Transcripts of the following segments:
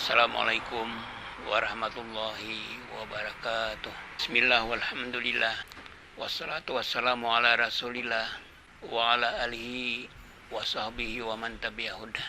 Assalamualaikum warahmatullahi wabarakatuh. Bismillah walhamdulillah. Wassalatu wassalamu ala rasulillah wa ala alihi wa sahbihi wa man tabi'ahudah.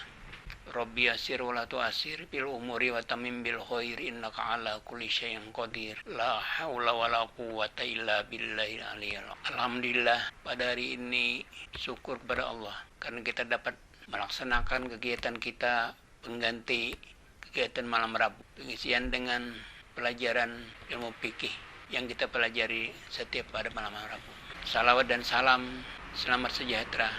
Rabbi yasir wa la tu'asir bil umuri wa tamim bil khair innaka ala kulli syai'in qadir. La haula wa la quwwata illa billahil aliyyil. Alhamdulillah, pada hari ini syukur kepada Allah karena kita dapat melaksanakan kegiatan kita pengganti kegiatan malam Rabu, pengisian dengan pelajaran ilmu fikih yang kita pelajari setiap pada malam Rabu. Salawat dan salam selamat sejahtera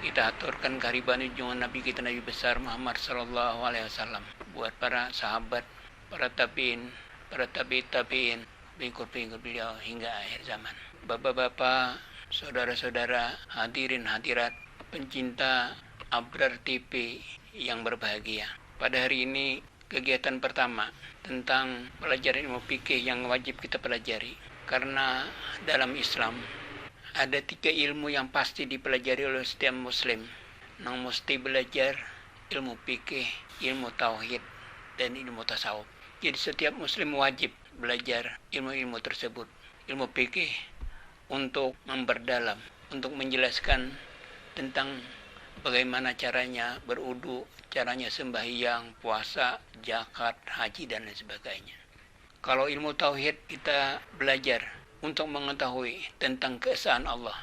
kita aturkan kehariban junjungan Nabi kita Nabi besar Muhammad sallallahu alaihi wasallam, buat para sahabat, para tabi'in, para tabi'in, pengikut beliau hingga akhir zaman. Bapak-bapak, saudara-saudara, hadirin hadirat, pencinta Abrar TV yang berbahagia. Pada hari ini kegiatan pertama tentang pelajaran ilmu fikih yang wajib kita pelajari. Karena dalam Islam ada 3 ilmu yang pasti dipelajari oleh setiap muslim. Yang mesti belajar ilmu fikih, ilmu tauhid, dan ilmu tasawuf. Jadi setiap muslim wajib belajar ilmu-ilmu tersebut. Ilmu fikih untuk memperdalam, untuk menjelaskan tentang bagaimana caranya berudu, caranya sembahyang, puasa, zakat, haji, dan lain sebagainya. Kalau ilmu tauhid kita belajar untuk mengetahui tentang keesaan Allah,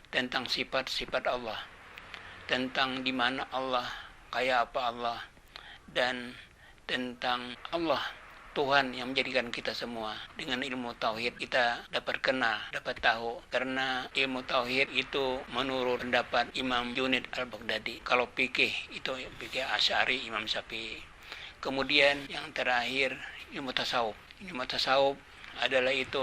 tentang sifat-sifat Allah, tentang di mana Allah, kayak apa Allah, dan tentang Allah Tuhan yang menjadikan kita semua. Dengan ilmu tauhid kita dapat kenal, dapat tahu. Karena ilmu tauhid itu menurut pendapat Imam Junaid al-Baghdadi. Kalau fikih itu fikih Asy'ari, Imam Syafi'i. Kemudian yang terakhir ilmu tasawuf. Ilmu tasawuf adalah itu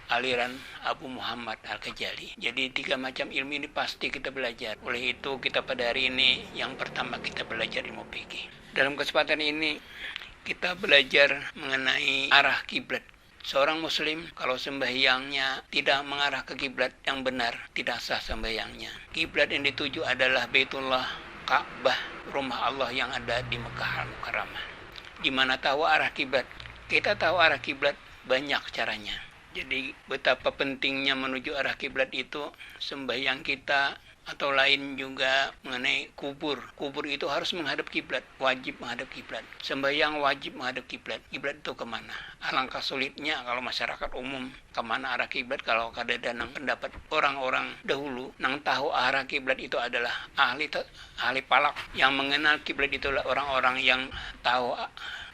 aliran Abu Muhammad Al-Ghazali. Jadi 3 macam ilmu ini pasti kita belajar. Oleh itu kita pada hari ini yang pertama kita belajar ilmu fikih. Dalam kesempatan ini kita belajar mengenai arah kiblat. Seorang muslim kalau sembahyangnya tidak mengarah ke kiblat yang benar, tidak sah sembahyangnya. Kiblat yang dituju adalah Baitullah, Ka'bah, rumah Allah yang ada di Mekah Al-Mukarramah. Di mana tahu arah kiblat? Kita tahu arah kiblat banyak caranya. Jadi betapa pentingnya menuju arah kiblat itu sembahyang kita, atau lain juga mengenai kubur. Kubur itu harus menghadap kiblat, wajib menghadap kiblat. Sembahyang wajib menghadap kiblat. Kiblat itu kemana? Alangkah sulitnya kalau masyarakat umum kemana arah kiblat. Kalau kadang pendapat orang-orang dahulu nang tahu arah kiblat itu adalah ahli palak. Yang mengenal kiblat itulah orang-orang yang tahu,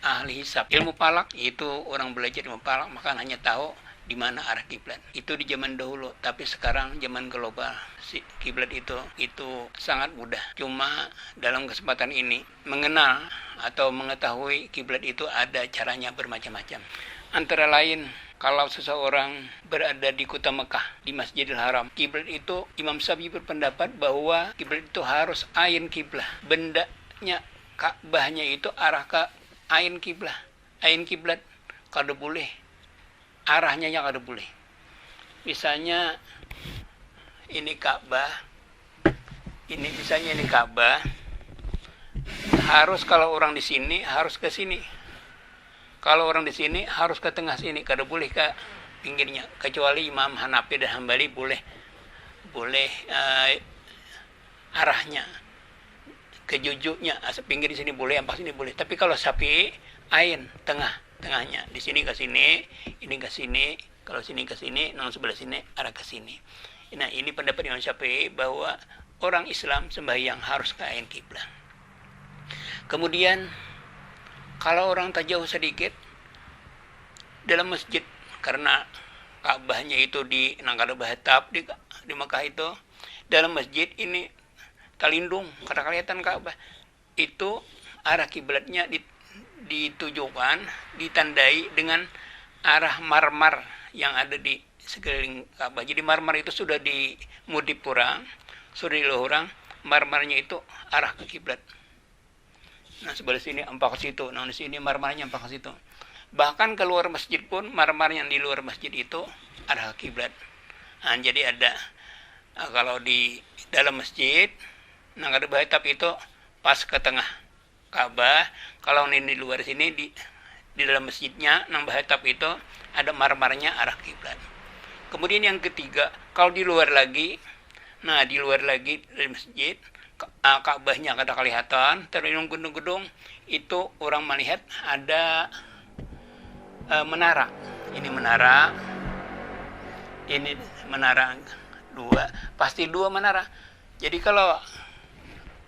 ahli hisab. Ilmu palak itu orang belajar ilmu palak maka hanya tahu di mana arah kiblat. Itu di zaman dahulu, tapi sekarang zaman global kiblat itu sangat mudah. Cuma dalam kesempatan ini mengenal atau mengetahui kiblat itu ada caranya bermacam-macam. Antara lain kalau seseorang berada di kota Mekah, di Masjidil Haram, kiblat itu Imam Syafi'i berpendapat bahwa kiblat itu harus ain kiblah. Bendanya Ka'bahnya itu arah ke ain kiblah. Ain kiblat kada boleh, arahnya yang ada boleh. Misalnya ini Ka'bah, ini Ka'bah, harus kalau orang di sini harus ke sini. Kalau orang di sini harus ke tengah sini, kada boleh ke pinggirnya. Kecuali Imam Hanafi dan Hambali boleh arahnya ke jujuknya, pinggir di sini boleh, ampas sini boleh. Tapi kalau Syafi'i ain tengahnya, di sini ke sini, ini ke sini, kalau sini ke sini, nang sebelah sini arah ke sini. Nah, ini pendapat Imam Syafi'i bahwa orang Islam sembahyang harus ke ain kiblat. Kemudian kalau orang tak jauh sedikit dalam masjid, karena Ka'bahnya itu di Nangkada Bahatap di Mekah itu, dalam masjid ini talindung, kada kelihatan Ka'bah. Itu arah kiblatnya ditujukan, ditandai dengan arah marmar yang ada di sekeliling Ka'bah. Jadi marmar itu sudah dimudip kurang, sudah diluhurang, marmarnya itu arah ke kiblat. Nah, sebelah sini empak ke situ, nah di sini marmarnya empak ke situ. Bahkan keluar masjid pun marmar yang di luar masjid itu arah ke kiblat. Nah, jadi ada kalau di dalam masjid, Nangkada Bahatap itu pas ke tengah. Ka'bah. Kalau ini di luar sini di dalam masjidnya nang bahatap itu ada marmarnya arah kiblat. Kemudian yang ketiga, kalau di luar lagi, nah di luar lagi dari masjid, Ka'bahnya kada kelihatan, terus gedung-gedung itu orang melihat ada menara. Ini menara dua, pasti dua menara. Jadi kalau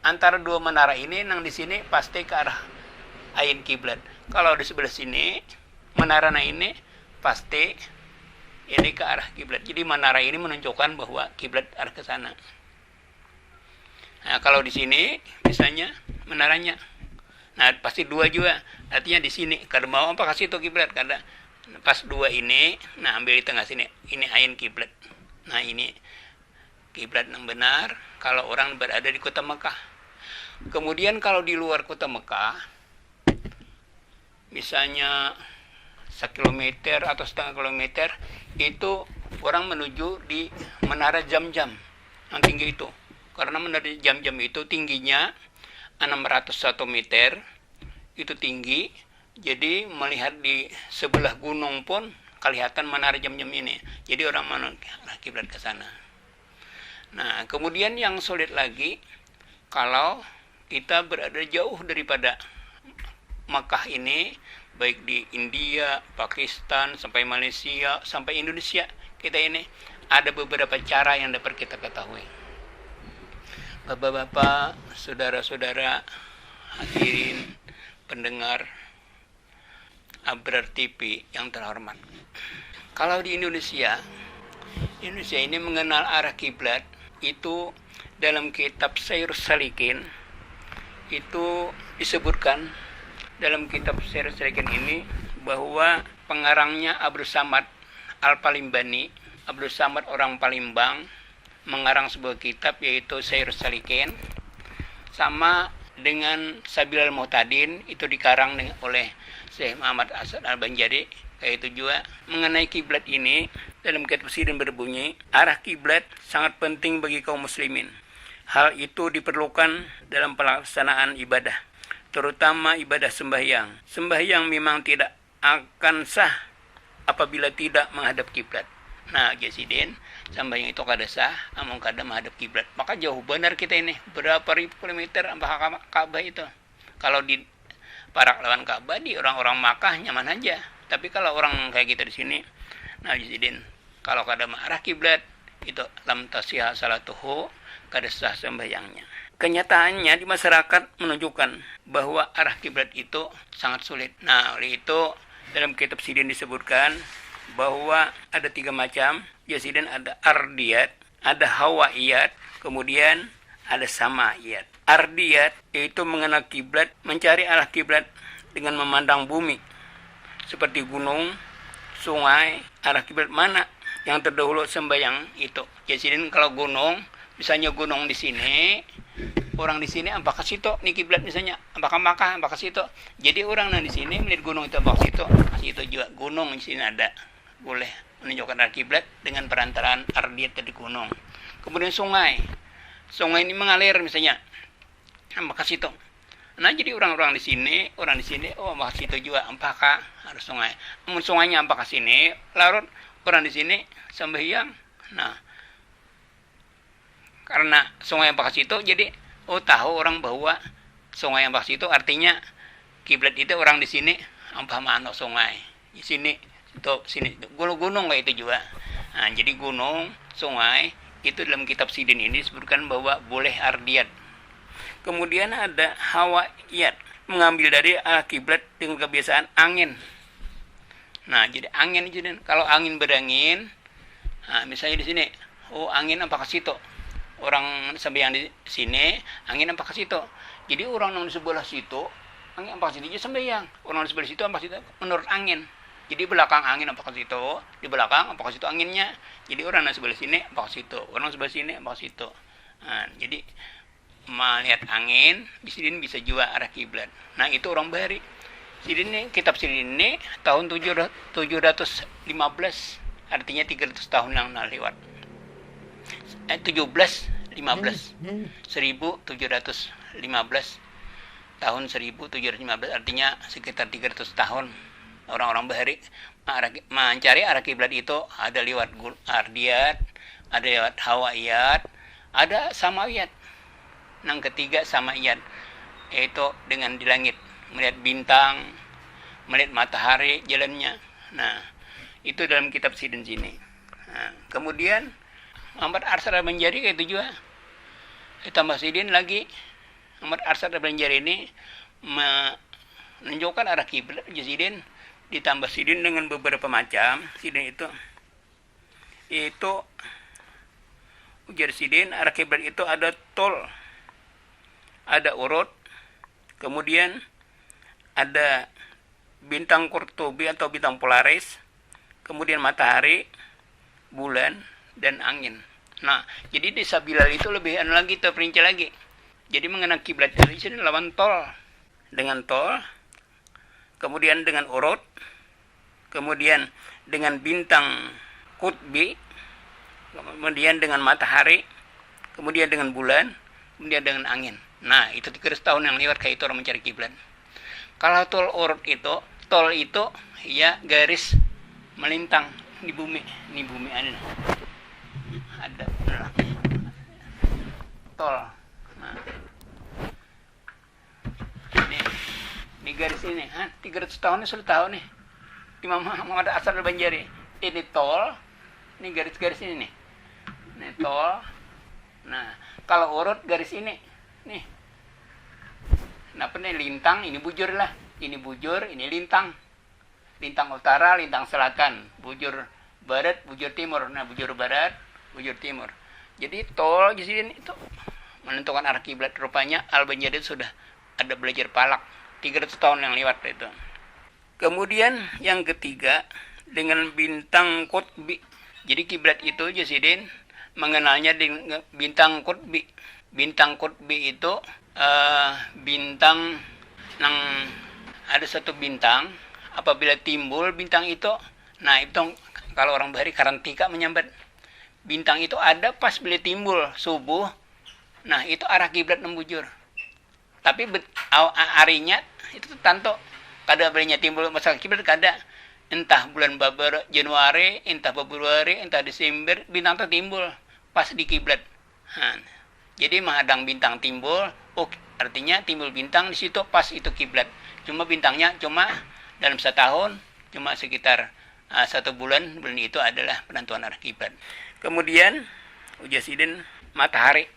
antara dua menara ini nang di sini pasti ke arah ain kiblat. Kalau di sebelah sini menara ini pasti ini ke arah kiblat. Jadi menara ini menunjukkan bahwa kiblat arah ke sana. Nah, kalau di sini misalnya menaranya, nah pasti dua juga. Artinya di sini kada mau apa kasih itu kiblat, kada. Pas dua ini, nah ambil di tengah sini. Ini ain kiblat. Nah, ini kiblat yang benar kalau orang berada di kota Mekah. Kemudian kalau di luar kota Mekah, misalnya 1 kilometer atau setengah kilometer, itu orang menuju di menara jam-jam yang tinggi itu. Karena menara jam-jam itu tingginya 601 meter, itu tinggi. Jadi melihat di sebelah gunung pun kelihatan menara jam-jam ini. Jadi orang menuju kiblat ke sana. Nah, kemudian yang sulit lagi, kalau kita berada jauh daripada Makkah ini, baik di India, Pakistan, sampai Malaysia, sampai Indonesia, kita ini ada beberapa cara yang dapat kita ketahui. Bapak-bapak, saudara-saudara, hadirin pendengar Abrar TV yang terhormat. Kalau di Indonesia ini mengenal arah kiblat itu dalam kitab Syairus Salikin itu disebutkan dalam kitab Syairus Salikin ini bahwa pengarangnya Abdul Samad Al-Palimbani, Abdul Samad orang Palembang, mengarang sebuah kitab yaitu Syairus Salikin, sama dengan Sabilal Muhtadin itu dikarang oleh Syekh Muhammad Asad Al-Banjari. Kayak itu juga mengenai kiblat ini dalam kitab Sirin berbunyi, arah kiblat sangat penting bagi kaum muslimin. Hal itu diperlukan dalam pelaksanaan ibadah, terutama ibadah sembahyang. Sembahyang memang tidak akan sah apabila tidak menghadap kiblat. Nah, Jasidin, sembahyang itu kada sah, namun kada menghadap kiblat. Maka jauh benar kita ini, berapa ribu kilometer sampai Ka'bah itu. Kalau di parak lawan Ka'bah, di orang-orang Makkah nyaman aja. Tapi kalau orang kayak kita di sini, nah Jasidin, kalau kada mengarah kiblat, itu lam tasihah salatuhu, kada sah sembahyangnya. Kenyataannya di masyarakat menunjukkan bahwa arah kiblat itu sangat sulit. Nah, oleh itu dalam kitab Sidin disebutkan bahwa ada 3 macam. Jasidin ada ardiyat, ada hawaiyat, kemudian ada samaiyat. Ardiyat yaitu mengenal kiblat, mencari arah kiblat dengan memandang bumi, seperti gunung, sungai, arah kiblat mana yang terdahulu sembahyang itu. Jasidin kalau gunung, misalnya gunung di sini, orang di sini apakah situ nih kiblat misalnya, apakah Makkah, apakah situ. Jadi orang di sini melihat gunung itu apakah situ juga gunung di sini ada, boleh menunjukkan arah kiblat dengan perantaraan ardiyat dari gunung. Kemudian sungai ini mengalir misalnya, apakah situ. Nah, jadi orang-orang di sini, oh apakah situ juga, apakah harus sungai. Namun sungainya apakah sini, larut orang di sini sembahyang. Nah, karena sungai apakah situ, jadi tahu orang bahwa sungai apakah situ artinya kiblat itu orang di sini, apa mana sungai. Di sini gunung kayak itu juga. Nah, jadi gunung, sungai itu dalam kitab Sidin ini disebutkan bahwa boleh ardiyat. Kemudian ada hawaiyat, mengambil dari arah kiblat dengan kebiasaan angin. Nah, jadi angin jadi kalau angin berangin, nah misalnya di sini, angin apakah situ. Orang sembahyang di sini, angin apakah situ. Jadi orang yang di sebelah situ, angin apakah situ, dia sembahyang. Orang di sebelah situ apakah situ menurut angin. Jadi belakang angin apakah situ, di belakang apakah situ anginnya. Jadi orang yang sebelah sini apakah situ, orang sebelah sini apakah situ. Nah, jadi melihat angin, di sini bisa juga arah kiblat. Nah, itu orang Bahari. Sidin ini, kitab Sidin ini tahun 715, artinya 300 tahun yang lewat. 1715 1715 tahun 1715, artinya sekitar 300 tahun orang-orang Bahari mencari arah kiblat itu ada lewat Ardiyat, ada lewat Hawaiyat, ada Samawiyat. Yang ketiga Samaiyat, yaitu dengan di langit melihat bintang, melihat matahari jalannya. Nah, itu dalam kitab Sidin sini. Nah, kemudian Muhammad Arsyad Al-Banjari kayak itu juga. Ditambah Sidin lagi, Muhammad Arsyad Al-Banjari ini menunjukkan arah kiblat Sidin, ditambah Sidin dengan beberapa macam. Sidin itu ujar Sidin, arah kiblat itu ada tol, ada urut, kemudian ada bintang Qurtubi atau bintang Polaris, kemudian matahari, bulan, dan angin. Nah, jadi desa Bilal itu lebih lagi, terperinci lagi. Jadi mengenai kiblat dari sini lawan tol, dengan tol, kemudian dengan urut, kemudian dengan bintang Qutbi, kemudian dengan matahari, kemudian dengan bulan, kemudian dengan angin. Nah, itu 300 tahun yang lewat kayak itu orang mencari kiblat. Kalau tol itu ya garis melintang di bumi. Ini bumi ada tol. Nah, ini garis ini, 300 tahun ini sudah tahu nih. Imam Muhammad Arsyad Al-Banjari. Ini tol, ini garis-garis ini nih. Ini tol. Nah, kalau urut garis ini, nih. Nah, ini lintang, ini bujur lah. Ini bujur, ini lintang. Lintang utara, lintang selatan. Bujur barat, bujur timur. Nah, bujur barat, bujur timur. Jadi tol di sini itu menentukan arah kiblat. Rupanya Al-Banjari sudah ada belajar palak 300 tahun yang lewat itu. Kemudian yang ketiga dengan bintang Qutbi. Jadi kiblat itu Jasidin mengenalnya dengan bintang Qutbi. Bintang Qutbi itu bintang yang ada satu bintang, apabila timbul bintang itu, nah itu kalau orang Bahari karantika menyambat bintang itu ada pas bila timbul subuh, nah itu arah kiblat membujur. Tapi harinya itu tentu kada belinya timbul masalah kiblat kada, entah bulan Babar Januari, entah Februari, entah Desember, bintang itu timbul pas di kiblat. Nah, jadi menghadang bintang timbul, artinya timbul bintang di situ pas itu kiblat. Cuma bintangnya cuma dalam setahun cuma sekitar 1 bulan itu adalah penentuan arah kiblat. Kemudian ujar Sidin matahari.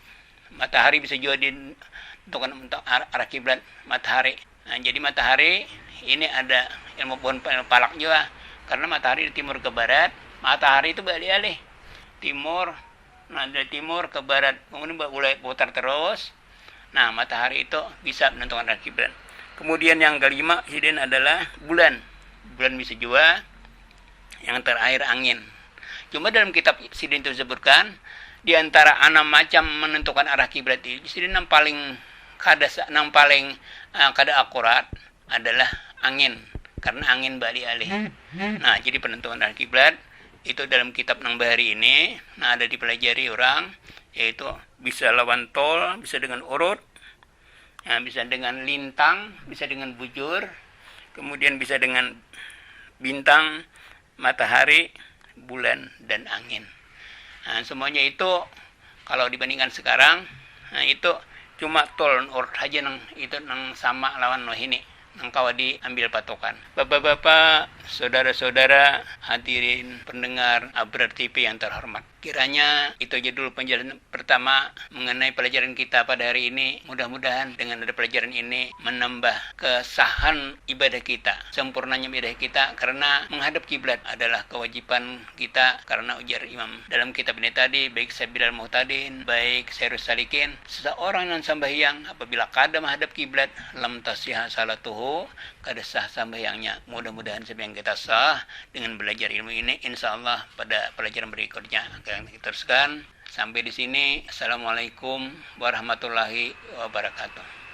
Matahari bisa juga ditentukan untuk arah kiblat matahari. Nah, jadi matahari ini ada ilmu pohon palak juga, karena matahari dari timur ke barat, matahari itu balik alih timur. Nah, dari timur ke barat, kemudian mulai putar terus. Nah, matahari itu bisa menentukan arah kiblat. Kemudian yang kelima, Sidin adalah bulan. Bulan bisa juga. Yang terakhir angin. Cuma dalam kitab Sidin itu disebutkan, di antara 6 macam menentukan arah kiblat itu, Sidin yang paling kada akurat adalah angin. Karena angin balik alih. Nah, jadi penentuan arah kiblat itu dalam kitab Nang Bahari ini, nah ada dipelajari orang, yaitu bisa lawan tol, bisa dengan urut, nah, bisa dengan lintang, bisa dengan bujur, kemudian bisa dengan bintang, matahari, bulan, dan angin. Nah, semuanya itu kalau dibandingkan sekarang, nah itu cuma tol urut aja itu sama lawan ini. Engkau diambil patokan. Bapak-bapak, saudara-saudara, hadirin pendengar Abrar TV yang terhormat. Kiranya itu aja dulu penjelasan pertama mengenai pelajaran kita pada hari ini. Mudah-mudahan dengan ada pelajaran ini menambah kesahan ibadah kita, sempurnanya ibadah kita, karena menghadap kiblat adalah kewajiban kita, karena ujar Imam dalam kitab ini tadi, baik Sabilal Muhtadin, baik Syairus Salikin, seseorang yang sembahyang apabila kada menghadap kiblat, lam tasihha salatuhu, kada sah sembahyangnya. Mudah-mudahan sembahyang kita sah dengan belajar ilmu ini. Insyaallah pada pelajaran berikutnya akan kita teruskan. Sampai di sini. Assalamualaikum warahmatullahi wabarakatuh.